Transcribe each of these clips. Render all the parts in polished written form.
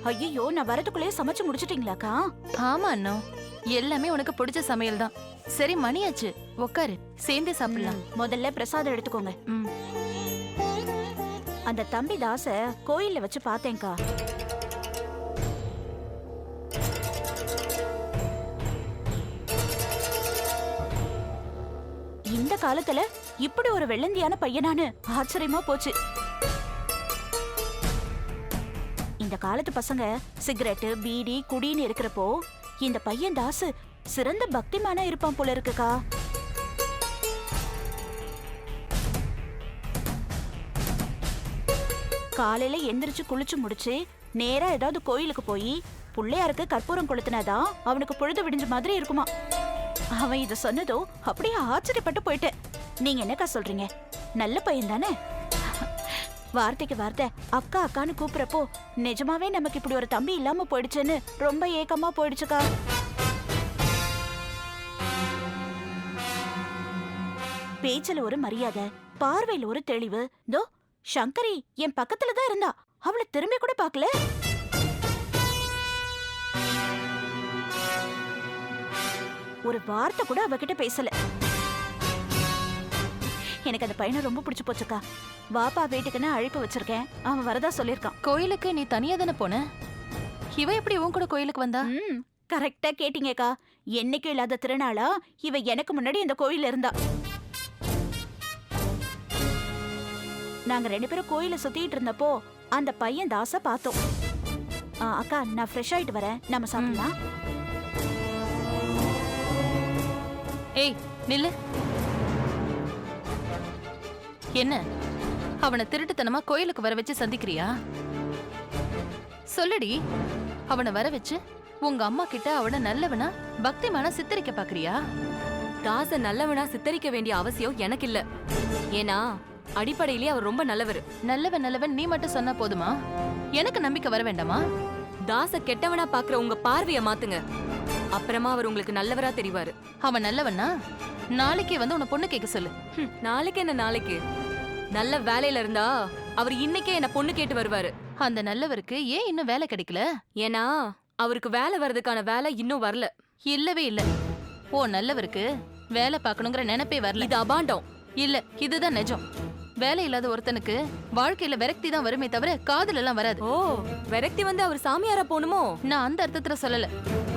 ஐயோ, நான் வரதுக்குள்ளே சமைச்சு முடிச்சிட்டீங்களாக்கா? ஆமா அண்ணா, எல்லாமே உனக்கு பிடிச்ச சமையல் தான். சரி மணியாச்சு, உக்காரு, சேர்ந்தே சாப்பிடலாம். முதல்ல பிரசாதம் எடுத்துக்கோங்க. ம். அந்த தம்பி தாச கோயில்ல வச்சு பார்த்தேன்க்கா. இந்த காலத்துல இப்படி ஒரு வெள்ளந்தியான பையனானு ஆச்சரியமா போச்சு. இந்த காலத்து பசங்க சிகரெட்டு, பீடி, குடின்னு இருக்கிறப்போ இந்த பையன் தாசு சிறந்த பக்திமானா இருப்பான் போல இருக்குக்கா. காலையில எந்திரிச்சு குளிச்சு முடிச்சு நேரா ஏதாவது கோயிலுக்கு போய் பிள்ளையாருக்கு கற்பூரம் கொளுத்தினாதான் அவனுக்கு பொழுது விடிஞ்ச மாதிரி இருக்குமா. அவன் இத சொன்னதோ அப்படியே ஆச்சரியப்பட்டு போயிட்டேன். நீங்க என்னக்கா சொல்றீங்க? நல்ல பையன் தானே? வார்த்தைக்கு வார்த்தை அக்கா அக்கான்னு கூப்பிடுறப்போ நிஜமாவே நமக்கு இப்படி ஒரு தம்பி இல்லாம போயிடுச்சுன்னு ரொம்ப ஏக்கமா போயிடுச்சுக்கா. பேச்சுல ஒரு மரியாதை, பார்வையில ஒரு தெளிவு. தோ சங்கரி என் பக்கத்துல தான் இருந்தா, அவளை திரும்பி கூட பார்க்கல. ஒரு வார்த்தை கூட அவகிட்ட பேசல. எனக்கு அந்த பையனை ரொம்ப பிடிச்சு போச்சுக்கா. வாப்பா வீட்டுக்குன்னு அழைப்பு வச்சிருக்கேன், அவன் வரதா சொல்லிருக்கான். கோயிலுக்கு நீ தனியா தானே போன? இவ எப்படி உன் கூட கோயிலுக்கு வந்தா? கரெக்டா கேட்டீங்கக்கா. என்னைக்கும் இல்லாத திருநாளா இவ எனக்கு முன்னாடி இந்த கோயில்ல இருந்தா. நாங்க 2 பேரும் கோயில சுத்திட்டு இருந்தப்போ அந்த பையன் தாச பார்த்தோம். அக்கா, நான் ஃப்ரெஷ் ஆயிட்டு வரேன், நம்ம சாப்பிடலாம். ஏய் நில்லு. என்ன அவனை திருட்டுத்தனமா கோயிலுக்கு வர வச்சு சந்திக்கிறியா? சொல்லுடி, அவனை வர வச்சு உங்க அம்மா கிட்ட அவனை நல்லவனா பக்திமானா சித்தரிக்க பாக்குறியா? தாச நல்லவனா சித்தரிக்க வேண்டிய அவசியம் எனக்கு இல்ல. ஏன்னா அடிப்படையிலேயே அவர் ரொம்ப நல்லவர். நல்லவன் நல்லவன் நீ மட்டும் சொன்னா போதுமா? எனக்கு நம்பிக்கை வர வேண்டாமா? தாச கெட்டவனா பாக்குற உங்க பார்வைய மாத்துங்க, அப்புறமா அவர் உங்களுக்கு நல்லவரா தெரிவாரு. அவன் நல்லவனா? நாளைக்கே வந்து உன்னை பொண்ணு கேட்க சொல்லு. நாளைக்கு என்ன நாளைக்கு? நல்ல வேலையில இருந்தா அவர் இன்னைக்கே என்ன பொண்ணு கேட்டு வருவாரு. அந்த நல்லவருக்கு ஏன் இன்னும் வேலை கிடைக்கல? ஏன்னா அவருக்கு வேலை வர்றதுக்கான வேலை இன்னும் வரல. இல்லவே இல்ல. ஓ நல்லவருக்கு வேலை பார்க்கணுங்கிற நினைப்பே வரல. இது அபாண்டம். இல்ல, இதுதான் நிஜம். வேலை இல்லாத ஒருத்தனுக்கு வாழ்க்கையில விரக்தி தான் வருமே தவிர காதல் எல்லாம் வராது. ஓ, விரக்தி வந்து அவர் சாமியாரா போணுமோ? நான் அந்த அர்த்தத்துல சொல்லல.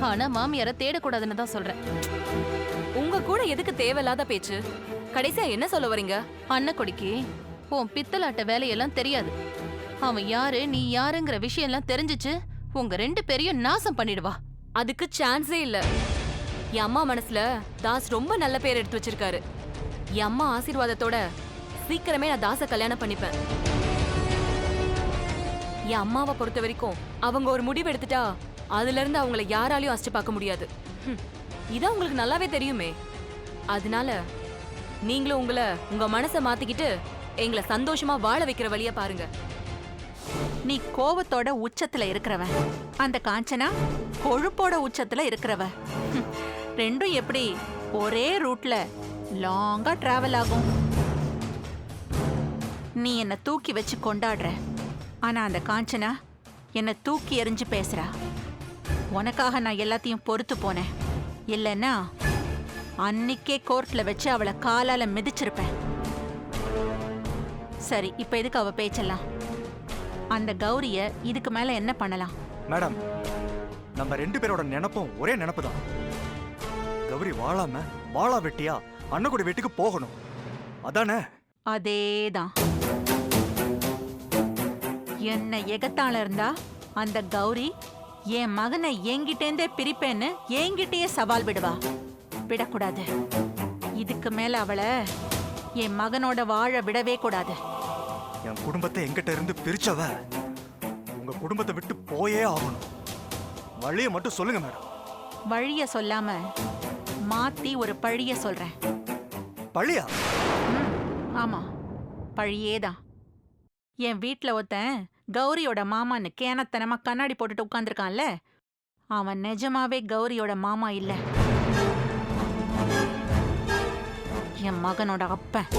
ஆனா மாமியார தேடக்கூடாதுன்னு தான் சொல்றேன். உங்க கூட எதுக்கு தேவையில்லாத பேச்சு? கடைசியா என்ன சொல்ல வரீங்க? அன்னக்கொடிக்கு உன் பித்தலாட்ட வேலையெல்லாம் தெரியாது. அவன் யாரு நீ யாருங்கிற விஷயம் எல்லாம் தெரிஞ்சிச்சு உங்க 2 பேரையும் நாசம் பண்ணிடுவா. அதுக்கு சான்ஸே இல்ல. என் அம்மா மனசுல தாஸ் ரொம்ப நல்ல பேர் எடுத்து வச்சிருக்காரு. என் அம்மா ஆசீர்வாதத்தோட சீக்கிரமே நான் தாச கல்யாணம் பண்ணிப்பேன். என் அம்மாவை பொறுத்த வரைக்கும் அவங்க ஒரு முடிவு எடுத்துட்டா அதுல இருந்து அவங்கள யாராலையும் அசிச்சு பார்க்க முடியாது. இதான் உங்களுக்கு நல்லாவே தெரியுமே. அதனால நீங்களும் உங்க மனசை மாத்திக்கிட்டு எங்களை சந்தோஷமா வாழ வைக்கிற வழிய பாருங்க. நீ கோவத்தோட உச்சத்துல இருக்கிறவ, அந்த காஞ்சனா கொழுப்போட உச்சத்துல இருக்கிறவ. ரெண்டும் எப்படி ஒரே ரூட்ல லாங்கா டிராவல் ஆகும்? நீ என்ன தூக்கி வச்சு கொண்டாடுற, ஆனா அந்த காஞ்சனா என்ன தூக்கி எறிஞ்சு பேசுறா. உனக்காக நான் எல்லாத்தையும் பொறுத்து போனேன். இல்லைன்னா அன்னைக்கே கோர்ட்ல வச்சு அவளை காலால மிதிச்சிருப்பேன். சரி, இப்ப எதுக்கு அவ பேச்செல்லாம்? அந்த கௌரிய இதுக்கு மேல என்ன பண்ணலாம்? மேடம், நம்ம 2 பேரோட நினைப்பும் ஒரே நினைப்பு தான். கௌரி வாழாம வாழா வெட்டியா அண்ணகுடி வீட்டுக்கு போகணும், அதானே? அதேதான். என்ன எகத்தால இருந்தா அந்த கௌரி என் மகனை என்கிட்டேந்தே பிரிப்பேன்னு என்கிட்டயே சவால் விடுவா. விடக்கூடாது. இதுக்கு மேல அவளை என் மகனோட வாழ விடவே கூடாது. என் குடும்பத்தை எங்கிட்ட இருந்து பிரிச்சவ உங்க குடும்பத்தை விட்டு போயே ஆகணும். வழிய மட்டும் சொல்லுங்க மேடம். வழிய சொல்லாம மாத்தி ஒரு பழிய சொல்றேன். பழியா? ஆமா, பழியேதான். என் வீட்டுல ஒருத்தன் கௌரியோட மாமான்னு கேனத்தனமா கண்ணாடி போட்டுட்டு உட்கார்ந்துருக்கான்ல, அவன் நிஜமாவே கௌரியோட மாமா இல்ல, என் மகனோட அப்பன்.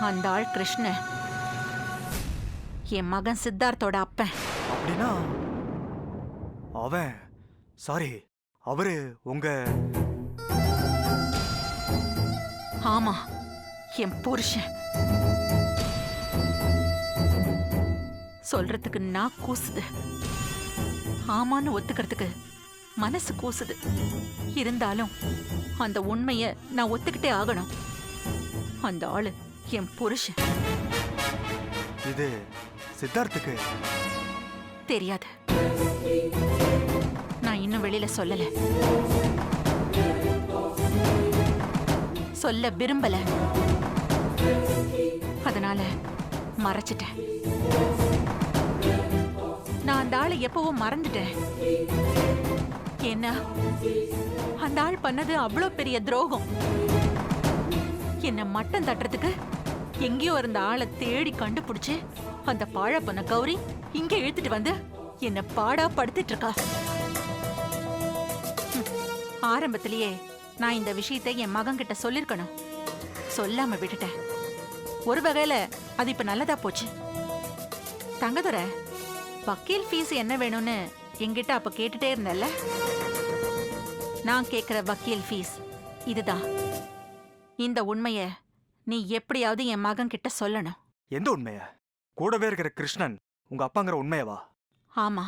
அந்த ஆள் கிருஷ்ணன் என் மகன் சித்தார்த்தோட அப்பன். அப்படின்னா அவன் சாரி அவரு உங்க ஆமா, என் புருஷன். சொல்றதுக்கு நான் கூசுது, ஆமான்னு ஒத்துக்கிறதுக்கு மனசு கூசுது. இருந்தாலும் அந்த உண்மைய நான் ஒத்துக்கிட்டே ஆகணும். அந்த ஆளு என் புருஷன். இது சித்தார்த்துக்கு தெரியாது, நான் இன்னும் வெளியில சொல்லல, சொல்ல விரும்பல. அதனால மறைச்சிட்டேன். நான் அந்த ஆளை எப்பவும் மறந்துட்டேன். என்ன அந்த ஆள் பண்ணது அவ்வளோ பெரிய துரோகம். என்ன மட்டம் தட்டுறதுக்கு எங்கேயோ இருந்த ஆளை தேடி கண்டுபிடிச்சு அந்த பாழ பண்ண கௌரி இங்க இழுத்துட்டு வந்து என்ன பாடா படுத்திட்டு இருக்கா. ஆரம்பத்திலேயே நான் இந்த விஷயத்தை என் மகன் கிட்ட சொல்லிருக்கணும், சொல்லாம விட்டுட்டேன். ஒரு வகையில அது இப்ப நல்லதா போச்சு. தங்கதுரை, வக்கீல் ஃபீஸ் என்ன வேணும்னு என்கிட்ட அப்ப கேட்டுட்டே இருந்தல்ல. நான் கேக்குற வக்கீல் ஃபீஸ் இதுதான். இந்த உண்மைய நீ எப்படியாவது என் மகன் கிட்ட சொல்லணும். எந்த உண்மைய? கூடவே இருக்கிற கிருஷ்ணன் உங்க அப்பாங்கிற உண்மையவா? ஆமா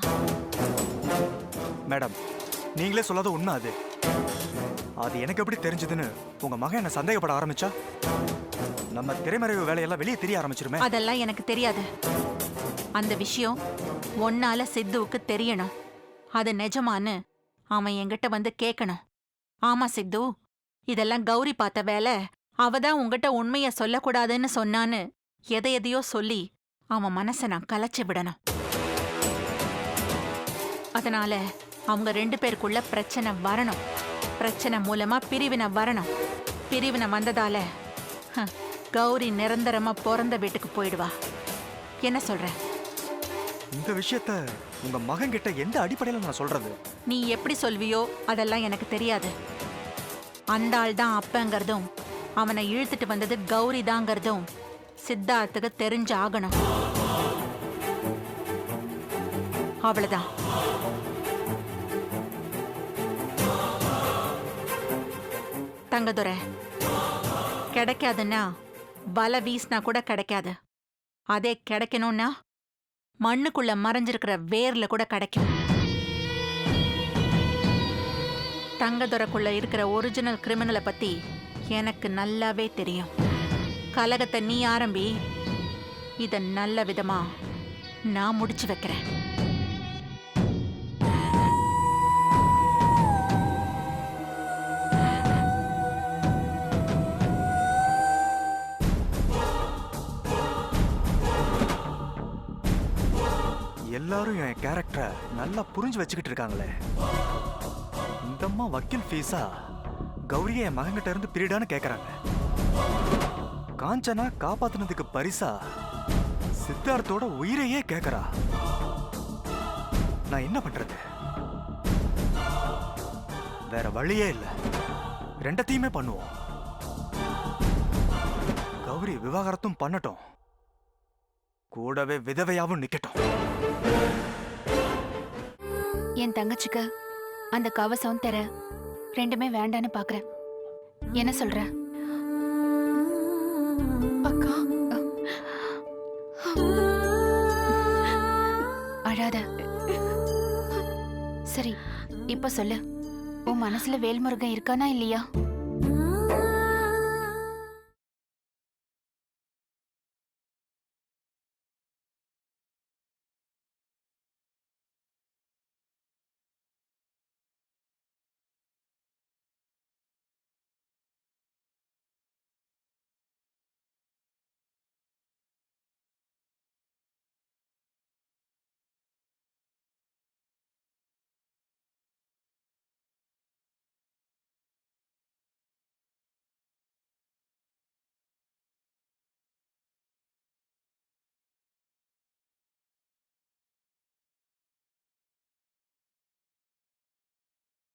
மேடம், நீங்களே சொல்லாத உண்மை அது. அது எனக்கு எப்படி தெரிஞ்சதுன்னு உங்க மகன் என்ன சந்தேகப்பட ஆரம்பிச்சா நம்ம திரைமறைவு வேலையெல்லாம் வெளியே தெரிய ஆரம்பிச்சிருமே. அதெல்லாம் எனக்கு தெரியாது. அந்த விஷயம் ஒன்னால சித்துவுக்கு தெரியணும். அது நிஜமான்னு அவன் என்கிட்ட வந்து கேட்கணும். ஆமா சித்து, இதெல்லாம் கௌரி பார்த்த வேலை. அவதான் உங்ககிட்ட உண்மைய சொல்லக்கூடாதுன்னு சொன்னான்னு எதையோ சொல்லி அவன் மனசை நான் கலைச்சு விடணும். அதனால அவங்க 2 பேருக்குள்ள பிரச்சனை வரணும். பிரச்சனை மூலமா பிரிவினை வரணும். பிரிவினை வந்ததால கௌரி நிரந்தரமா பிறந்த வீட்டுக்கு போயிடுவா. என்ன சொல்ற? இந்த விஷயத்த உங்க மகன் கிட்ட எந்த அடிப்படையில நான் சொல்றது? நீ எப்படி சொல்வியோ அதெல்லாம் எனக்கு தெரியாது. அந்த ஆள் தான் அப்பங்கிறதும் அவனை இழுத்துட்டு வந்தது கௌரி தாங்கிறதும் சித்தார்த்துக்கு தெரிஞ்சு ஆகணும். அவ்வளவுதான். தங்கதுரை, கிடைக்காதுன்னா வலை வீசினா கூட கிடைக்காது. அதே கிடைக்கணும்னா மண்ணுக்குள்ள மறைஞ்சிருக்கிற வேர்ல கூட கிடைக்கும். தங்கதுரைக்குள்ள இருக்கிற ஒரிஜினல் கிரிமினலை பத்தி எனக்கு நல்லாவே தெரியும். கலகத்தை நீ ஆரம்பி, இத நல்ல விதமா நான் முடிச்சு வைக்கிறேன். எல்லாரும் என் கேரக்டரை நல்லா புரிஞ்சு வச்சுக்கிட்டு இருக்காங்களே. இந்த அம்மா வக்கீல் ஃபீஸா கௌரியை என் மகன்கிட்ட இருந்து பிரிடான்னு கேக்குறாங்க. காஞ்சனா காப்பாத்துனதுக்கு பரிசா சித்தார்த்தோட உயிரையே கேக்குறா. நான் என்ன பண்றது? வேற வழியே இல்ல. ரெண்டத்தையுமே பண்ணுவோம். கௌரி விவாகரத்தும் பண்ணட்டும், கூடவே விதவையாவும் நிக்கட்டும். என் தங்கச்சிக்கு அந்த கவசம் தர 2மே வேண்டான்னு பாக்குறேன். என்ன சொல்ற? அக்கா, அழாத. சரி, இப்ப சொல்லு, உன் மனசுல வேல்முருகன் இருக்கானா இல்லையா?